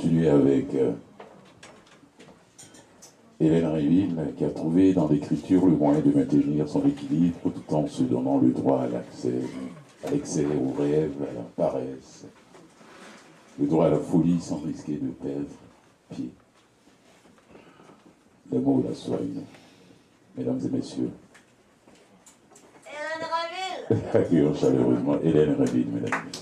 continuer avec Hélène Réville, qui a trouvé dans l'écriture le moyen de maintenir son équilibre tout en se donnant le droit à l'excès, au rêve, à la paresse, le droit à la folie sans risquer de perdre pied. Les mots la soignent. Mesdames et messieurs. Hélène Réville. Accueillons chaleureusement Hélène Réville, mesdames et messieurs.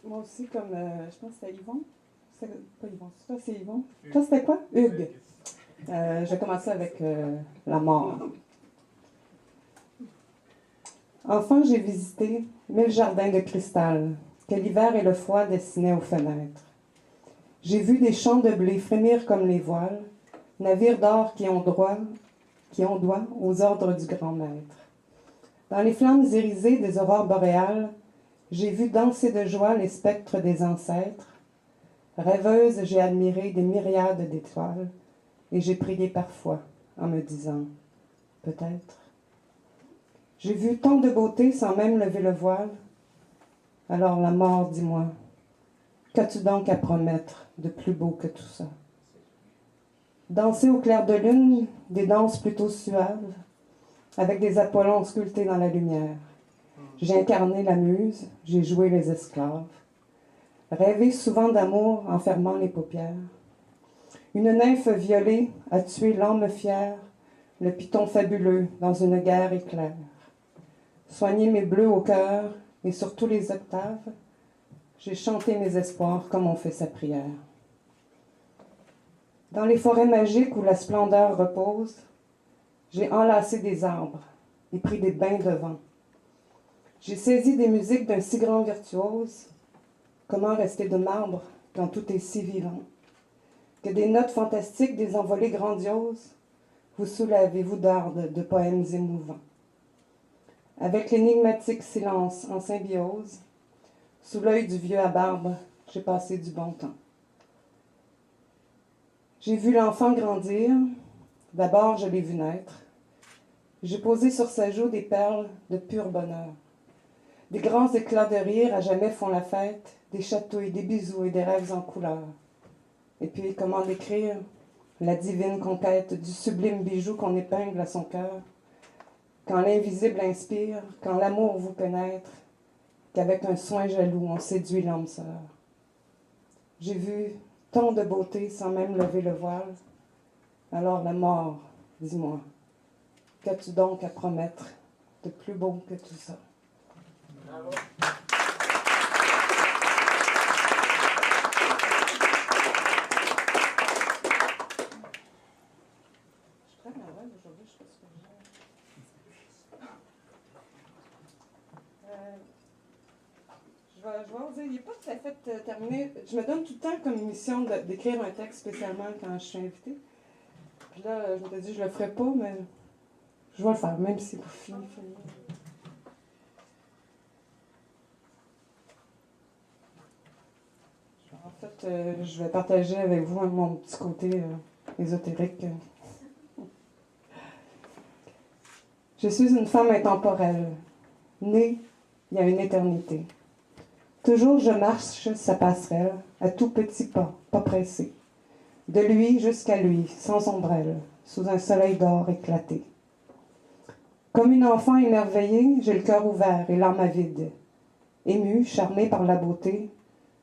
Moi aussi, comme je pense que c'était Yvon. C'est pas Yvon, c'est toi, c'est Yvon. Toi, c'était quoi? Hugues. J'ai commencé avec la mort. Enfant, j'ai visité 1000 jardins de cristal que l'hiver et le froid dessinaient aux fenêtres. J'ai vu des champs de blé frémir comme les voiles, navires d'or qui ont droit aux ordres du grand maître. Dans les flammes irisées des aurores boréales, j'ai vu danser de joie les spectres des ancêtres. Rêveuse, j'ai admiré des myriades d'étoiles et j'ai prié parfois en me disant « peut-être ». J'ai vu tant de beauté sans même lever le voile. Alors la mort, dis-moi, qu'as-tu donc à promettre de plus beau que tout ça? Danser au clair de lune, des danses plutôt suaves, avec des Apollons sculptés dans la lumière. J'ai incarné la muse, j'ai joué les esclaves. Rêvé souvent d'amour en fermant les paupières. Une nymphe violée a tué l'âme fière, le python fabuleux dans une guerre éclair. Soigné mes bleus au cœur et sur tous les octaves, j'ai chanté mes espoirs comme on fait sa prière. Dans les forêts magiques où la splendeur repose, j'ai enlacé des arbres et pris des bains de vent. J'ai saisi des musiques d'un si grand virtuose. Comment rester de marbre quand tout est si vivant? Que des notes fantastiques, des envolées grandioses, vous soulèvent et vous dardent de poèmes émouvants. Avec l'énigmatique silence en symbiose, sous l'œil du vieux à barbe, j'ai passé du bon temps. J'ai vu l'enfant grandir, d'abord je l'ai vu naître. J'ai posé sur sa joue des perles de pur bonheur. Des grands éclats de rire à jamais font la fête, des chatouilles, des bisous et des rêves en couleur. Et puis, comment décrire la divine conquête du sublime bijou qu'on épingle à son cœur, quand l'invisible inspire, quand l'amour vous pénètre, qu'avec un soin jaloux on séduit l'âme sœur. J'ai vu tant de beauté sans même lever le voile. Alors la mort, dis-moi, qu'as-tu donc à promettre de plus beau que tout ça? Bravo. Je suis très malade aujourd'hui, je sais pas ce que je vais oser, il n'est pas tout à fait terminé. Je me donne tout le temps comme mission d'écrire un texte spécialement quand je suis invitée. Puis là, je me suis dit, je le ferai pas, mais je vais le faire, même si c'est pas fini. En fait, je vais partager avec vous mon petit côté ésotérique. Je suis une femme intemporelle, née il y a une éternité. Toujours je marche sa passerelle, à tout petit pas, pas pressé. De lui jusqu'à lui, sans ombrelle, sous un soleil d'or éclaté. Comme une enfant émerveillée, j'ai le cœur ouvert et l'âme avide. Émue, charmée par la beauté,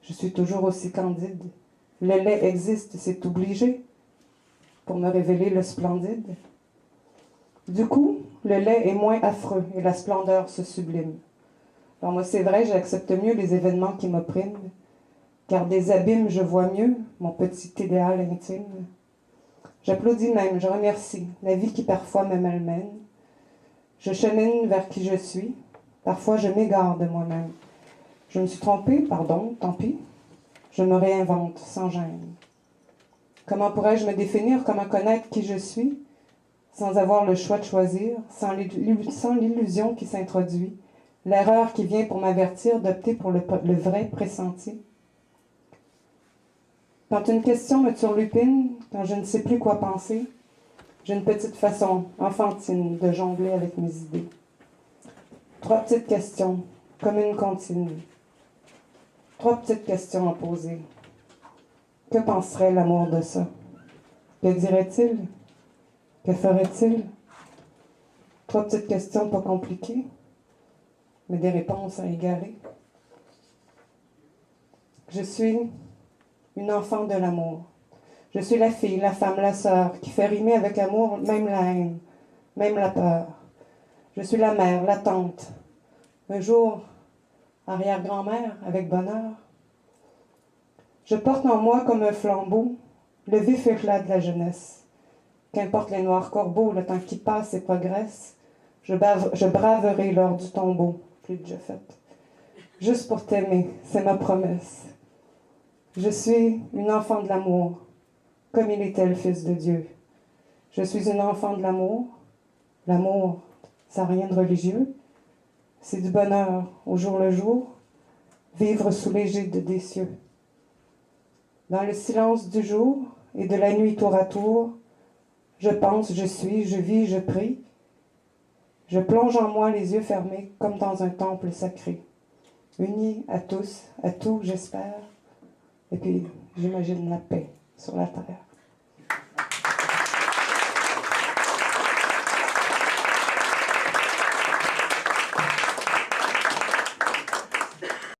je suis toujours aussi candide. Le lait existe, c'est obligé, pour me révéler le splendide. Du coup, le lait est moins affreux et la splendeur se sublime. Alors moi, c'est vrai, j'accepte mieux les événements qui m'oppriment, car des abîmes, je vois mieux mon petit idéal intime. J'applaudis même, je remercie la vie qui parfois me malmène. Je chemine vers qui je suis, parfois je m'égare de moi-même. Je me suis trompée, pardon, tant pis. Je me réinvente sans gêne. Comment pourrais-je me définir, comment connaître qui je suis, sans avoir le choix de choisir, sans l'illusion qui s'introduit, l'erreur qui vient pour m'avertir d'opter pour le vrai pressenti? Quand une question me turlupine, quand je ne sais plus quoi penser, j'ai une petite façon enfantine de jongler avec mes idées. 3 petites questions, comme une continue. 3 petites questions à poser. Que penserait l'amour de ça? Que dirait-il? Que ferait-il? 3 petites questions pas compliquées, mais des réponses à égaler. Je suis une enfant de l'amour. Je suis la fille, la femme, la sœur, qui fait rimer avec amour même la haine, même la peur. Je suis la mère, la tante. Un jour, arrière-grand-mère avec bonheur. Je porte en moi comme un flambeau le vif éclat de la jeunesse. Qu'importe les noirs corbeaux, le temps qui passe et progresse, je braverai l'heure du tombeau, je l'ai déjà fait. Juste pour t'aimer, c'est ma promesse. Je suis une enfant de l'amour, comme il était le Fils de Dieu. Je suis une enfant de l'amour. L'amour, ça n'a rien de religieux. C'est du bonheur au jour le jour, vivre sous l'égide des cieux. Dans le silence du jour et de la nuit tour à tour, je pense, je suis, je vis, je prie. Je plonge en moi les yeux fermés comme dans un temple sacré. Unis à tous, à tout, j'espère. Et puis, j'imagine la paix sur la terre.